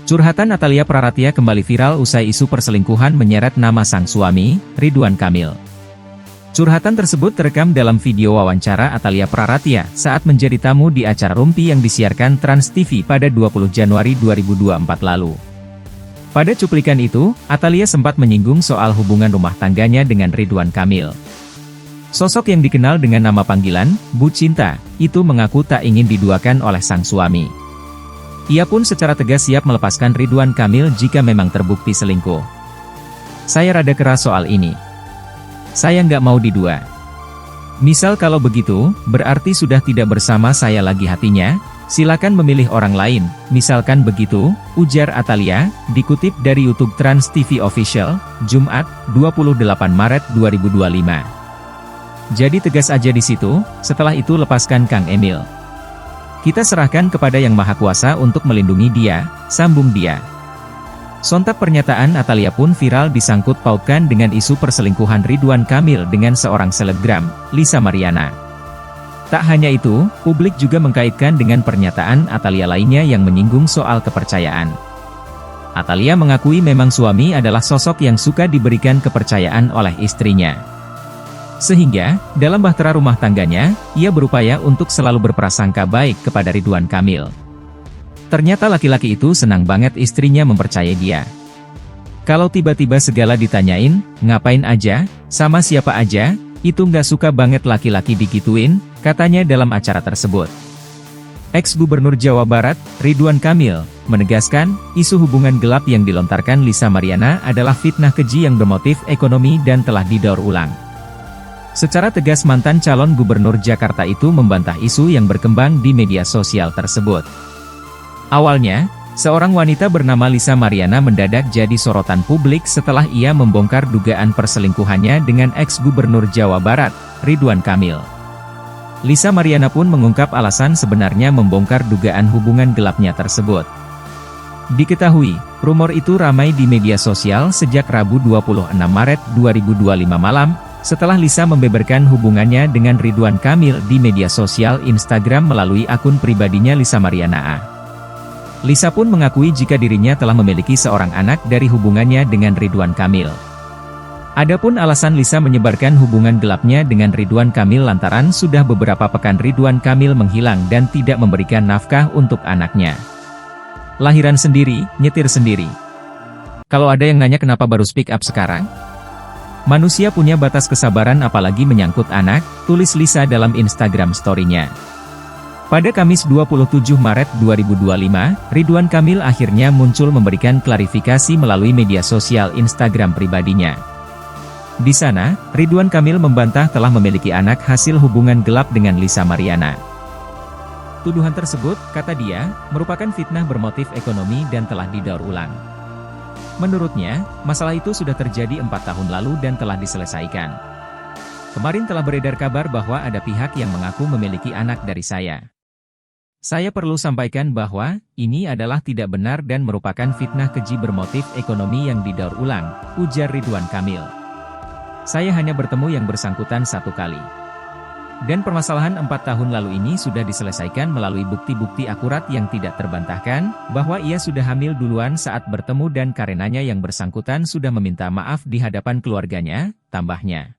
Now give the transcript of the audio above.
Curhatan Atalia Praratia kembali viral usai isu perselingkuhan menyeret nama sang suami, Ridwan Kamil. Curhatan tersebut terekam dalam video wawancara Atalia Praratia saat menjadi tamu di acara Rumpi yang disiarkan Trans TV pada 20 Januari 2024 lalu. Pada cuplikan itu, Atalia sempat menyinggung soal hubungan rumah tangganya dengan Ridwan Kamil. Sosok yang dikenal dengan nama panggilan, Bu Cinta, itu mengaku tak ingin diduakan oleh sang suami. Ia pun secara tegas siap melepaskan Ridwan Kamil jika memang terbukti selingkuh. Saya rada keras soal ini. Saya nggak mau didua. Misal kalau begitu, berarti sudah tidak bersama saya lagi hatinya, silakan memilih orang lain, misalkan begitu, ujar Atalia, dikutip dari YouTube Trans TV Official, Jumat, 28 Maret 2025. Jadi tegas aja di situ, setelah itu lepaskan Kang Emil. Kita serahkan kepada Yang Maha Kuasa untuk melindungi dia, sambung dia. Sontak pernyataan Atalia pun viral disangkut pautkan dengan isu perselingkuhan Ridwan Kamil dengan seorang selebgram, Lisa Mariana. Tak hanya itu, publik juga mengkaitkan dengan pernyataan Atalia lainnya yang menyinggung soal kepercayaan. Atalia mengakui memang suami adalah sosok yang suka diberikan kepercayaan oleh istrinya. Sehingga, dalam bahtera rumah tangganya, ia berupaya untuk selalu berprasangka baik kepada Ridwan Kamil. Ternyata laki-laki itu senang banget istrinya mempercayai dia. Kalau tiba-tiba segala ditanyain, ngapain aja, sama siapa aja, itu nggak suka banget laki-laki digituin, katanya dalam acara tersebut. Ex-Gubernur Jawa Barat, Ridwan Kamil, menegaskan, isu hubungan gelap yang dilontarkan Lisa Mariana adalah fitnah keji yang bermotif ekonomi dan telah didaur ulang. Secara tegas mantan calon gubernur Jakarta itu membantah isu yang berkembang di media sosial tersebut. Awalnya, seorang wanita bernama Lisa Mariana mendadak jadi sorotan publik setelah ia membongkar dugaan perselingkuhannya dengan ex-gubernur Jawa Barat, Ridwan Kamil. Lisa Mariana pun mengungkap alasan sebenarnya membongkar dugaan hubungan gelapnya tersebut. Diketahui, rumor itu ramai di media sosial sejak Rabu 26 Maret 2025 malam, setelah Lisa membeberkan hubungannya dengan Ridwan Kamil di media sosial Instagram melalui akun pribadinya Lisa Mariana A. Lisa pun mengakui jika dirinya telah memiliki seorang anak dari hubungannya dengan Ridwan Kamil. Adapun alasan Lisa menyebarkan hubungan gelapnya dengan Ridwan Kamil lantaran sudah beberapa pekan Ridwan Kamil menghilang dan tidak memberikan nafkah untuk anaknya. Lahiran sendiri, nyetir sendiri. Kalau ada yang nanya kenapa baru speak up sekarang? Manusia punya batas kesabaran apalagi menyangkut anak, tulis Lisa dalam Instagram story-nya. Pada Kamis 27 Maret 2025, Ridwan Kamil akhirnya muncul memberikan klarifikasi melalui media sosial Instagram pribadinya. Di sana, Ridwan Kamil membantah telah memiliki anak hasil hubungan gelap dengan Lisa Mariana. Tuduhan tersebut, kata dia, merupakan fitnah bermotif ekonomi dan telah didaur ulang. Menurutnya, masalah itu sudah terjadi 4 tahun lalu dan telah diselesaikan. Kemarin telah beredar kabar bahwa ada pihak yang mengaku memiliki anak dari saya. Saya perlu sampaikan bahwa, ini adalah tidak benar dan merupakan fitnah keji bermotif ekonomi yang didaur ulang, ujar Ridwan Kamil. Saya hanya bertemu yang bersangkutan 1 kali. Dan permasalahan 4 tahun lalu ini sudah diselesaikan melalui bukti-bukti akurat yang tidak terbantahkan, bahwa ia sudah hamil duluan saat bertemu dan karenanya yang bersangkutan sudah meminta maaf di hadapan keluarganya, tambahnya.